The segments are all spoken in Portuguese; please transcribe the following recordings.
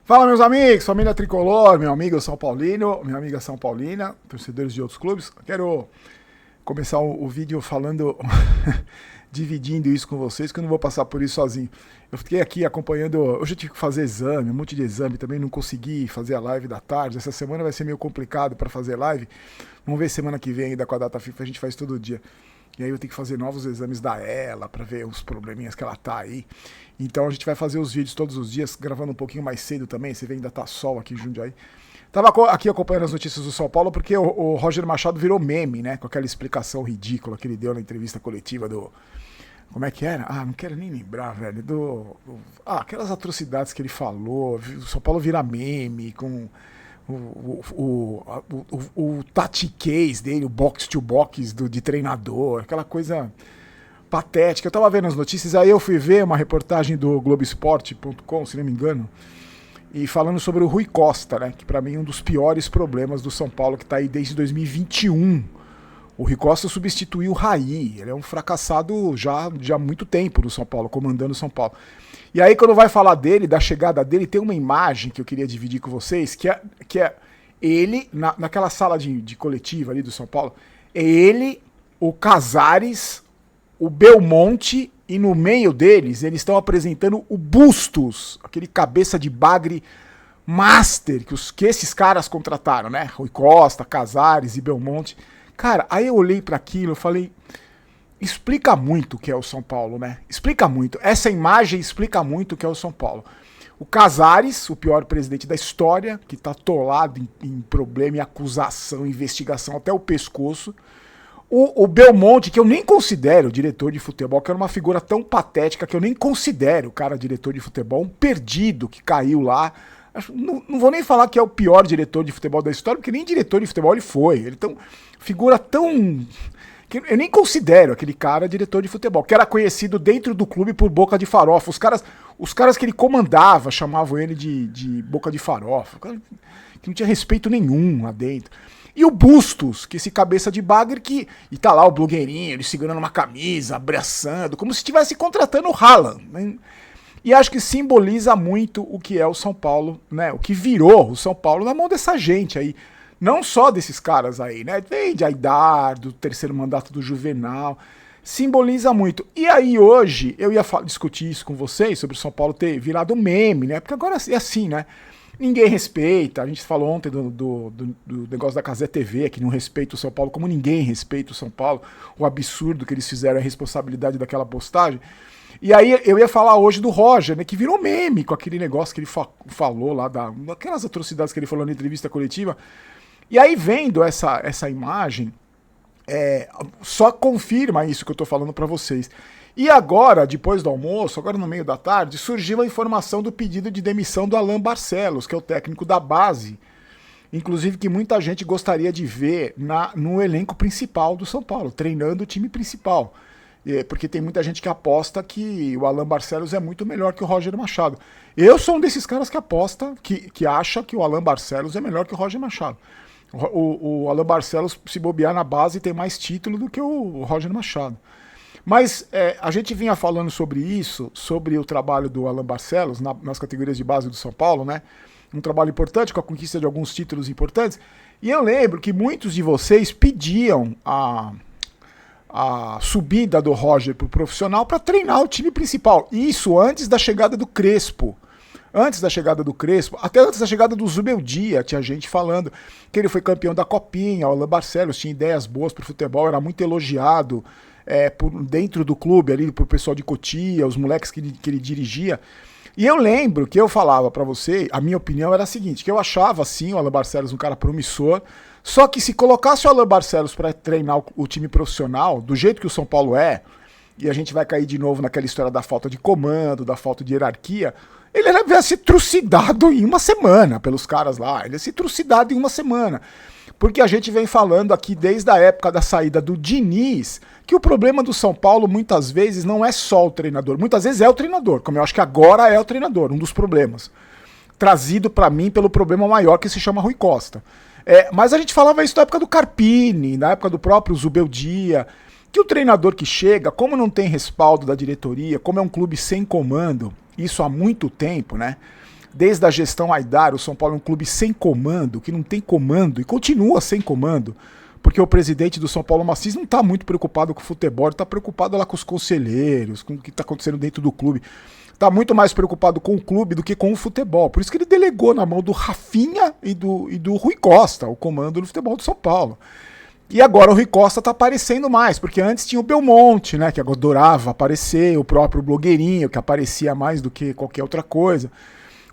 Fala, meus amigos, família tricolor, meu amigo São Paulino, minha amiga São Paulina, torcedores de outros clubes. Quero começar o vídeo falando, dividindo isso com vocês, que eu não vou passar por isso sozinho. Eu fiquei aqui acompanhando, hoje eu tive que fazer exame, um monte de exame também, não consegui fazer a live da tarde. Essa semana vai ser meio complicado para fazer live. Vamos ver semana que vem ainda com a data FIFA, a gente faz todo dia. E aí eu tenho que fazer novos exames da ela para ver os probleminhas que ela tá aí. Então a gente vai fazer os vídeos todos os dias, gravando um pouquinho mais cedo também. Você vê, ainda tá sol aqui em Jundiaí. Tava aqui acompanhando as notícias do São Paulo porque o Roger Machado virou meme, né? Com aquela explicação ridícula que ele deu na entrevista coletiva do... Como é que era? Ah, não quero nem lembrar, velho. Aquelas atrocidades que ele falou. O São Paulo vira meme com... O Tati Case dele, o box to box de treinador, aquela coisa patética. Eu tava vendo as notícias, aí eu fui ver uma reportagem do Globoesporte.com, se não me engano, e falando sobre o Rui Costa, né? Que pra mim é um dos piores problemas do São Paulo, que tá aí desde 2021. O Rui Costa substituiu o Raí, ele é um fracassado já há muito tempo no São Paulo, comandando o São Paulo. E aí, quando vai falar dele, da chegada dele, tem uma imagem que eu queria dividir com vocês, que é ele, naquela sala de coletiva ali do São Paulo, é ele, o Casares, o Belmonte, e no meio deles, eles estão apresentando o Bustos, aquele cabeça de bagre master que esses caras contrataram, né? Rui Costa, Casares e Belmonte. Cara, aí eu olhei para aquilo e falei... Explica muito o que é o São Paulo, né? Explica muito. Essa imagem explica muito o que é o São Paulo. O Casares, o pior presidente da história, que tá atolado em problema, em acusação, investigação até o pescoço. O Belmonte, que eu nem considero diretor de futebol, que era uma figura tão patética que eu nem considero o cara diretor de futebol, um perdido que caiu lá. Não vou nem falar que é o pior diretor de futebol da história, porque nem diretor de futebol ele foi. Ele é figura tão... Eu nem considero aquele cara diretor de futebol, que era conhecido dentro do clube por boca de farofa. Os caras que ele comandava chamavam ele de boca de farofa, que não tinha respeito nenhum lá dentro. E o Bustos, que esse cabeça de bagre e tá lá o blogueirinho, ele segurando uma camisa, abraçando, como se estivesse contratando o Haaland, né? E acho que simboliza muito o que é o São Paulo, né? O que virou o São Paulo na mão dessa gente aí. Não só desses caras aí, né? Vem de Aidar, do terceiro mandato do Juvenal. Simboliza muito. E aí hoje eu ia discutir isso com vocês, sobre o São Paulo ter virado meme, né? Porque agora é assim, né? Ninguém respeita. A gente falou ontem do negócio da Cazé TV, que não respeita o São Paulo, como ninguém respeita o São Paulo. O absurdo que eles fizeram, a responsabilidade daquela postagem. E aí eu ia falar hoje do Roger, né? Que virou meme com aquele negócio que ele falou lá, daquelas atrocidades que ele falou na entrevista coletiva. E aí, vendo essa imagem, só confirma isso que eu tô falando para vocês. E agora, depois do almoço, agora no meio da tarde, surgiu a informação do pedido de demissão do Alan Barcelos, que é o técnico da base, inclusive que muita gente gostaria de ver no elenco principal do São Paulo, treinando o time principal. Porque tem muita gente que aposta que o Alan Barcelos é muito melhor que o Roger Machado. Eu sou um desses caras que aposta, que acha que o Alan Barcelos é melhor que o Roger Machado. O Alan Barcelos, se bobear na base, tem mais título do que o Roger Machado. Mas a gente vinha falando sobre isso, sobre o trabalho do Alan Barcelos nas categorias de base do São Paulo, né? Um trabalho importante, com a conquista de alguns títulos importantes. E eu lembro que muitos de vocês pediam a subida do Roger pro profissional para treinar o time principal. Isso antes da chegada do Crespo. Antes da chegada do Crespo, até antes da chegada do Zubeldia, tinha gente falando que ele foi campeão da Copinha, o Alan Barcelos tinha ideias boas pro futebol, era muito elogiado dentro do clube, ali pro pessoal de Cotia, os moleques que ele dirigia. E eu lembro que eu falava para você, a minha opinião era a seguinte, que eu achava sim o Alan Barcelos um cara promissor, só que se colocasse o Alan Barcelos para treinar o time profissional, do jeito que o São Paulo é, e a gente vai cair de novo naquela história da falta de comando, da falta de hierarquia, ele ia ser trucidado em uma semana pelos caras lá. Ele ia ser trucidado em uma semana. Porque a gente vem falando aqui desde a época da saída do Diniz, que o problema do São Paulo muitas vezes não é só o treinador. Muitas vezes é o treinador, como eu acho que agora é o treinador, um dos problemas. Trazido pra mim pelo problema maior que se chama Rui Costa. Mas a gente falava isso na época do Carpini, na época do próprio Zubeldia, que o treinador que chega, como não tem respaldo da diretoria, como é um clube sem comando, isso há muito tempo, né? desde a gestão Aidar, o São Paulo é um clube sem comando, que não tem comando e continua sem comando, porque o presidente do São Paulo Macis não está muito preocupado com o futebol, está preocupado lá com os conselheiros, com o que está acontecendo dentro do clube. Está muito mais preocupado com o clube do que com o futebol. Por isso que ele delegou na mão do Rafinha e do Rui Costa o comando do futebol do São Paulo. E agora o Rui Costa tá aparecendo mais, porque antes tinha o Belmonte, né, que adorava aparecer, o próprio blogueirinho, que aparecia mais do que qualquer outra coisa.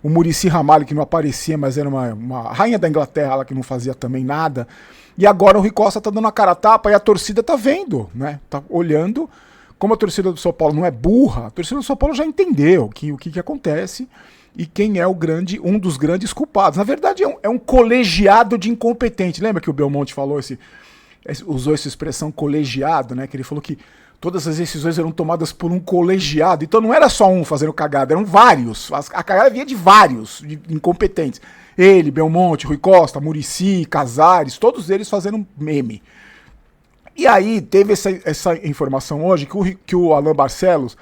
O Muricy Ramalho, que não aparecia, mas era uma rainha da Inglaterra, lá que não fazia também nada. E agora o Rui Costa tá dando a cara a tapa e a torcida tá vendo, né, tá olhando. Como a torcida do São Paulo não é burra, a torcida do São Paulo já entendeu o que acontece e quem é um dos grandes culpados. Na verdade, é um colegiado de incompetente. Lembra que o Belmonte falou usou essa expressão colegiado, né? Que ele falou que todas as decisões eram tomadas por um colegiado. Então não era só um fazendo cagada, eram vários. A cagada vinha de vários de incompetentes. Ele, Belmonte, Rui Costa, Muricy, Casares, todos eles fazendo meme. E aí teve essa informação hoje que o Alan Barcelos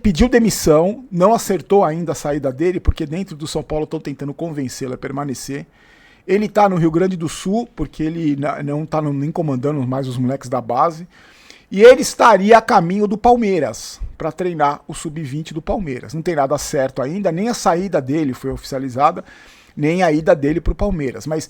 pediu demissão, não acertou ainda a saída dele, porque dentro do São Paulo estão tentando convencê-lo a permanecer. Ele tá no Rio Grande do Sul, porque ele não tá nem comandando mais os moleques da base. E ele estaria a caminho do Palmeiras, para treinar o Sub-20 do Palmeiras. Não tem nada certo ainda, nem a saída dele foi oficializada, nem a ida dele para o Palmeiras. Mas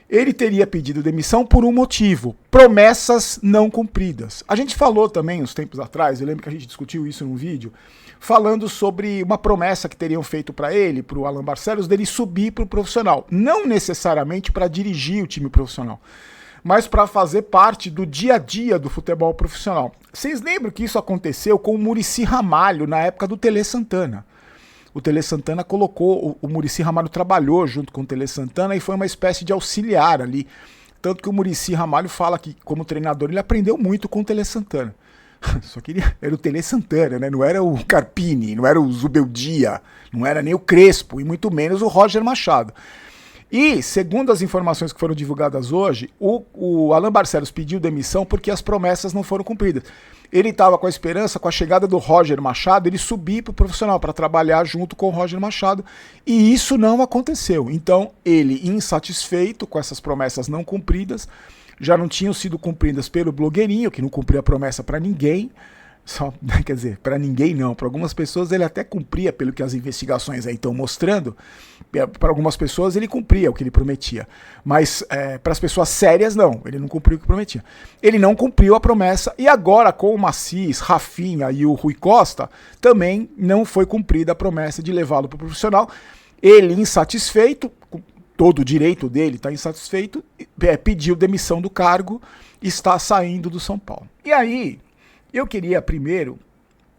ele teria pedido demissão por um motivo: promessas não cumpridas. A gente falou também uns tempos atrás, eu lembro que a gente discutiu isso num vídeo, falando sobre uma promessa que teriam feito para ele, para o Alan Barcelos, dele subir para o profissional. Não necessariamente para dirigir o time profissional, mas para fazer parte do dia a dia do futebol profissional. Vocês lembram que isso aconteceu com o Muricy Ramalho na época do Tele Santana? O Tele Santana colocou, o Muricy Ramalho trabalhou junto com o Tele Santana e foi uma espécie de auxiliar ali. Tanto que o Muricy Ramalho fala que, como treinador, ele aprendeu muito com o Tele Santana. Só que ele era o Tele Santana, né? Não era o Carpini, não era o Zubeldia, não era nem o Crespo, e muito menos o Roger Machado. E, segundo as informações que foram divulgadas hoje, o Alan Barcelos pediu demissão porque as promessas não foram cumpridas. Ele estava com a esperança, com a chegada do Roger Machado, ele subir para o profissional, para trabalhar junto com o Roger Machado, e isso não aconteceu. Então, ele, insatisfeito com essas promessas não cumpridas, já não tinham sido cumpridas pelo blogueirinho, que não cumpriu a promessa para ninguém, quer dizer, para ninguém não, para algumas pessoas ele até cumpria, pelo que as investigações aí estão mostrando, para algumas pessoas ele cumpria o que ele prometia, mas para as pessoas sérias não, ele não cumpriu o que prometia. Ele não cumpriu a promessa e agora com o Macis, Rafinha e o Rui Costa, também não foi cumprida a promessa de levá-lo para o profissional. Ele, insatisfeito, todo o direito dele está insatisfeito, pediu demissão do cargo e está saindo do São Paulo. E aí, eu queria primeiro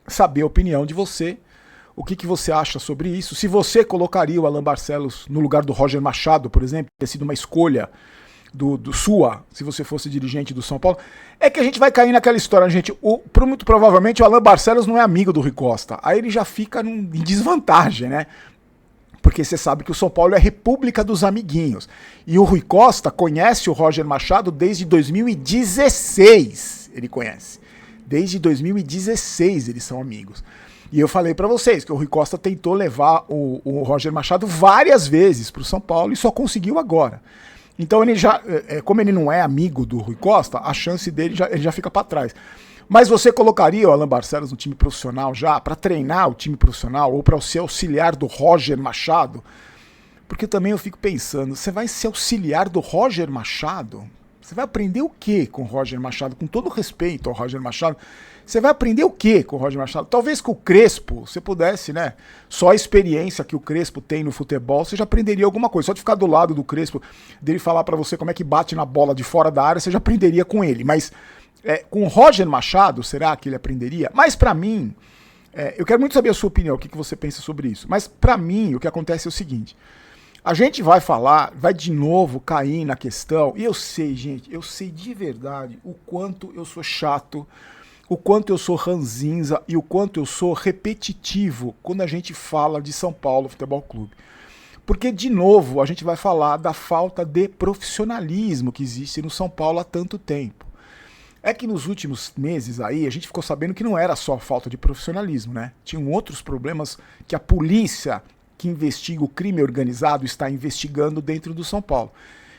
saber a opinião de você, o que você acha sobre isso, se você colocaria o Alan Barcelos no lugar do Roger Machado, por exemplo, ter sido uma escolha do sua, se você fosse dirigente do São Paulo. É que a gente vai cair naquela história, gente, muito provavelmente o Alan Barcelos não é amigo do Rui Costa, aí ele já fica em desvantagem, né? Porque você sabe que o São Paulo é a república dos amiguinhos. E o Rui Costa conhece o Roger Machado desde 2016, ele conhece. Desde 2016 eles são amigos. E eu falei pra vocês que o Rui Costa tentou levar o Roger Machado várias vezes pro São Paulo e só conseguiu agora. Então ele já, como ele não é amigo do Rui Costa, a chance dele ele já fica pra trás. Mas você colocaria o Alan Barcelos no time profissional já, para treinar o time profissional, ou para ser auxiliar do Roger Machado? Porque também eu fico pensando, você vai ser auxiliar do Roger Machado? Você vai aprender o quê com o Roger Machado? Com todo respeito ao Roger Machado, você vai aprender o quê com o Roger Machado? Talvez com o Crespo, você pudesse, né? Só a experiência que o Crespo tem no futebol, você já aprenderia alguma coisa. Só de ficar do lado do Crespo, dele falar para você como é que bate na bola de fora da área, você já aprenderia com ele. Mas com o Roger Machado, será que ele aprenderia? Mas para mim, eu quero muito saber a sua opinião, o que você pensa sobre isso. Mas para mim, o que acontece é o seguinte: a gente vai de novo cair na questão, e eu sei, gente, eu sei de verdade o quanto eu sou chato, o quanto eu sou ranzinza e o quanto eu sou repetitivo quando a gente fala de São Paulo Futebol Clube. Porque, de novo, a gente vai falar da falta de profissionalismo que existe no São Paulo há tanto tempo. É que nos últimos meses aí a gente ficou sabendo que não era só falta de profissionalismo, né? Tinham outros problemas que a polícia que investiga o crime organizado está investigando dentro do São Paulo.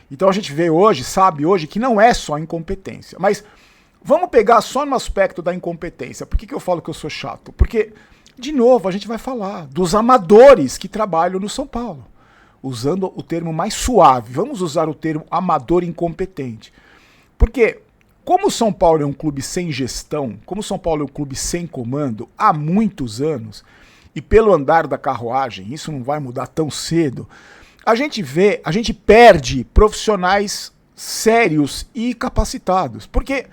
Então a gente vê hoje, sabe hoje, que não é só incompetência. Mas vamos pegar só no aspecto da incompetência. Por que eu falo que eu sou chato? Porque, de novo, a gente vai falar dos amadores que trabalham no São Paulo. Usando o termo mais suave, vamos usar o termo amador incompetente. Porque, como o São Paulo é um clube sem gestão, como o São Paulo é um clube sem comando há muitos anos, e pelo andar da carruagem, isso não vai mudar tão cedo, a gente perde profissionais sérios e capacitados. Porque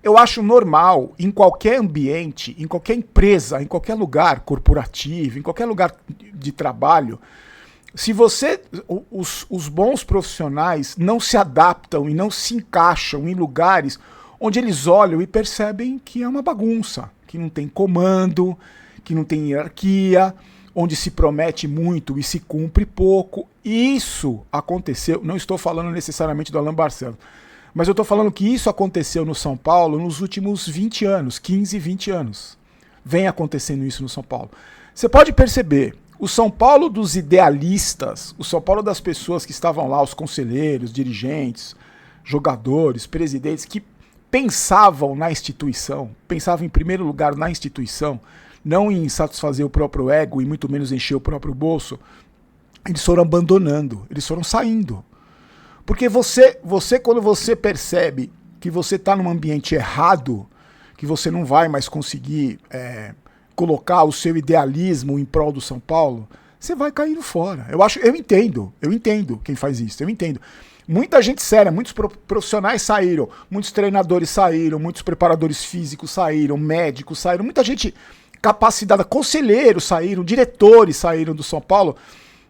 eu acho normal, em qualquer ambiente, em qualquer empresa, em qualquer lugar corporativo, em qualquer lugar de trabalho, se os bons profissionais não se adaptam e não se encaixam em lugares onde eles olham e percebem que é uma bagunça, que não tem comando, que não tem hierarquia, onde se promete muito e se cumpre pouco. Isso aconteceu, não estou falando necessariamente do Alan Barcelos, mas eu estou falando que isso aconteceu no São Paulo nos últimos 20 anos, 15, 20 anos. Vem acontecendo isso no São Paulo. Você pode perceber, o São Paulo dos idealistas, o São Paulo das pessoas que estavam lá, os conselheiros, dirigentes, jogadores, presidentes, que pensavam na instituição, pensavam em primeiro lugar na instituição, não em satisfazer o próprio ego e muito menos encher o próprio bolso, eles foram abandonando, eles foram saindo. Porque você quando você percebe que você está num ambiente errado, que você não vai mais conseguir colocar o seu idealismo em prol do São Paulo, você vai caindo fora. Eu entendo quem faz isso, eu entendo. Muita gente séria, muitos profissionais saíram, muitos treinadores saíram, muitos preparadores físicos saíram, médicos saíram, muita gente capacitada, conselheiros saíram, diretores saíram do São Paulo,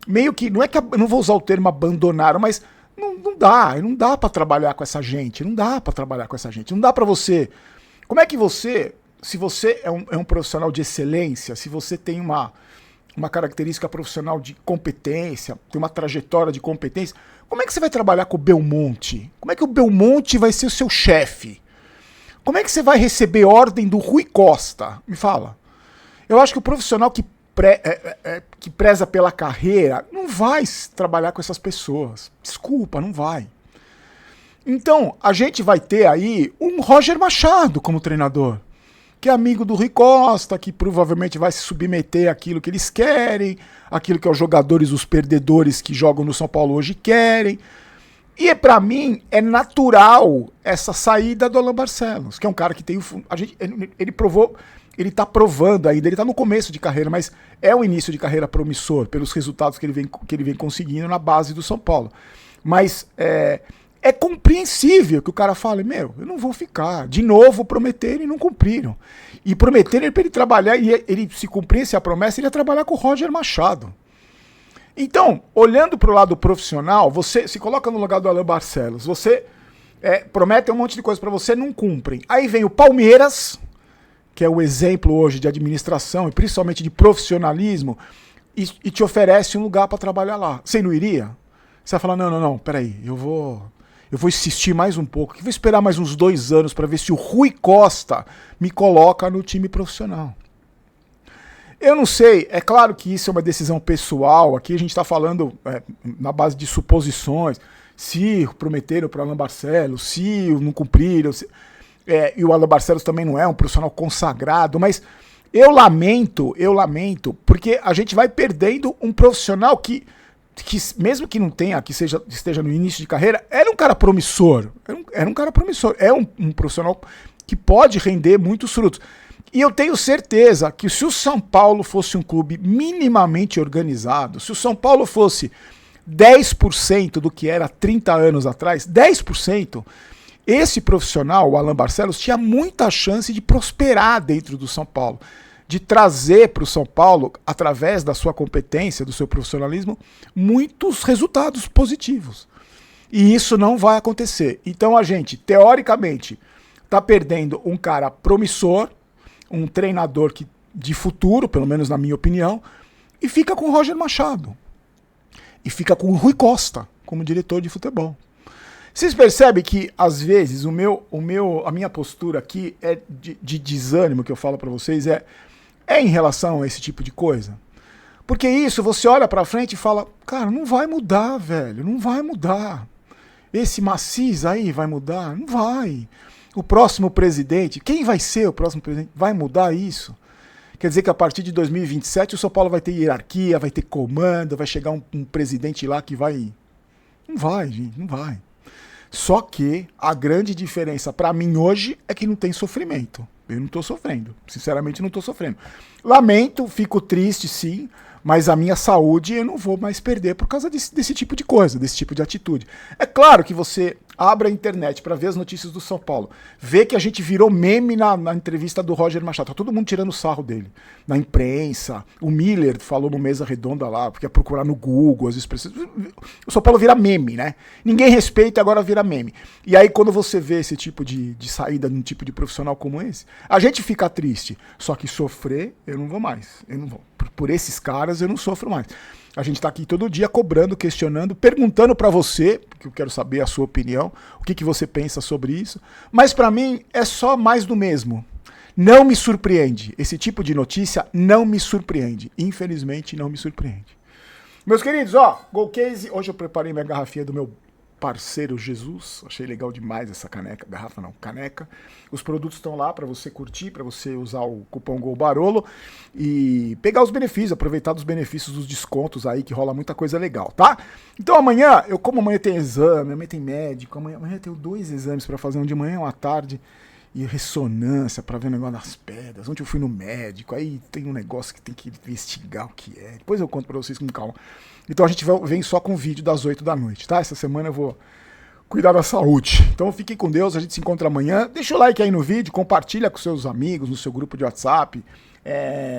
meio que, não é que, eu não vou usar o termo abandonaram, mas não dá para trabalhar com essa gente, não dá para você. Como é que você, se você é um profissional de excelência, se você tem uma característica profissional de competência, tem uma trajetória de competência, como é que você vai trabalhar com o Belmonte? Como é que o Belmonte vai ser o seu chefe? Como é que você vai receber ordem do Rui Costa? Me fala. Eu acho que o profissional que preza pela carreira não vai trabalhar com essas pessoas. Desculpa, não vai. Então, a gente vai ter aí um Roger Machado como treinador, que é amigo do Rui Costa, que provavelmente vai se submeter àquilo que eles querem, aquilo que os jogadores, os perdedores que jogam no São Paulo hoje querem. E pra mim é natural essa saída do Alan Barcelos, que é um cara que tem ele tá provando ainda, ele tá no começo de carreira, mas é um início de carreira promissor pelos resultados que ele vem conseguindo na base do São Paulo. Mas é compreensível que o cara fale, eu não vou ficar. De novo prometeram e não cumpriram. E prometeram para ele trabalhar, e ele se cumprisse a promessa, ele ia trabalhar com o Roger Machado. Então, olhando para o lado profissional, você se coloca no lugar do Alan Barcelos, você promete um monte de coisa para você, não cumprem. Aí vem o Palmeiras, que é o exemplo hoje de administração e principalmente de profissionalismo, e te oferece um lugar para trabalhar lá. Você não iria? Você vai falar, não, peraí, eu vou insistir mais um pouco, eu vou esperar mais uns 2 anos para ver se o Rui Costa me coloca no time profissional. Eu não sei, é claro que isso é uma decisão pessoal, aqui a gente está falando na base de suposições, se prometeram para o Alan Barcelos, se não cumpriram, e o Alan Barcelos também não é um profissional consagrado, mas eu lamento, porque a gente vai perdendo um profissional que mesmo que não tenha, que esteja no início de carreira, era um cara promissor, é um profissional que pode render muitos frutos. E eu tenho certeza que se o São Paulo fosse um clube minimamente organizado, se o São Paulo fosse 10% do que era 30 anos atrás, 10%, esse profissional, o Alan Barcelos, tinha muita chance de prosperar dentro do São Paulo, de trazer para o São Paulo, através da sua competência, do seu profissionalismo, muitos resultados positivos. E isso não vai acontecer. Então a gente, teoricamente, está perdendo um cara promissor, um treinador de futuro, pelo menos na minha opinião, e fica com o Roger Machado. E fica com o Rui Costa como diretor de futebol. Vocês percebem que, às vezes, a minha postura aqui de desânimo que eu falo para vocês é em relação a esse tipo de coisa? Porque isso, você olha pra frente e fala, cara, não vai mudar, velho, não vai mudar. Esse maciz aí vai mudar? Não vai. O próximo presidente, quem vai ser o próximo presidente? Vai mudar isso? Quer dizer que a partir de 2027 o São Paulo vai ter hierarquia, vai ter comando, vai chegar um presidente lá que vai... Não vai, gente, não vai. Só que a grande diferença pra mim hoje é que não tem sofrimento. Eu não tô sofrendo. Sinceramente, não tô sofrendo. Lamento, fico triste, sim, mas a minha saúde eu não vou mais perder por causa desse tipo de coisa, desse tipo de atitude. É claro que você abre a internet para ver as notícias do São Paulo, vê que a gente virou meme na entrevista do Roger Machado, tá todo mundo tirando sarro dele, na imprensa, o Miller falou no Mesa Redonda lá, porque ia procurar no Google as expressões, o São Paulo vira meme, né? Ninguém respeita e agora vira meme. E aí quando você vê esse tipo de saída de um tipo de profissional como esse, a gente fica triste, só que sofrer eu não vou mais, eu não vou. Por esses caras eu não sofro mais. A gente tá aqui todo dia cobrando, questionando, perguntando pra você, porque eu quero saber a sua opinião, o que você pensa sobre isso. Mas pra mim é só mais do mesmo. Não me surpreende. Esse tipo de notícia não me surpreende. Infelizmente não me surpreende. Meus queridos, ó, Golcase, hoje eu preparei minha garrafinha do meu parceiro Jesus, achei legal demais essa caneca, garrafa não, caneca. Os produtos estão lá para você curtir, para você usar o cupom GOLBAROLO e pegar os benefícios, aproveitar dos benefícios dos descontos aí, que rola muita coisa legal, tá? Então amanhã, como amanhã tem exame, amanhã tem médico, amanhã eu tenho 2 exames para fazer, um de manhã e um à tarde, e ressonância para ver o negócio das pedras. Ontem eu fui no médico, aí tem um negócio que tem que investigar o que é. Depois eu conto para vocês com calma. Então a gente vem só com vídeo das 8 da noite, tá? Essa semana eu vou cuidar da saúde. Então fiquem com Deus, a gente se encontra amanhã. Deixa o like aí no vídeo, compartilha com seus amigos, no seu grupo de WhatsApp.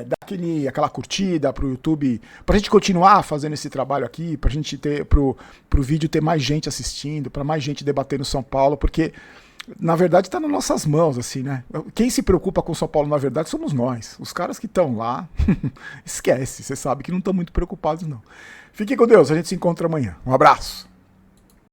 Dá aquela curtida pro YouTube, pra gente continuar fazendo esse trabalho aqui, pra gente ter, pro vídeo ter mais gente assistindo, pra mais gente debater no São Paulo, porque na verdade está nas nossas mãos, assim, né? Quem se preocupa com São Paulo, na verdade, somos nós. Os caras que estão lá, esquece, você sabe que não estão muito preocupados, não. Fique com Deus, a gente se encontra amanhã. Um abraço.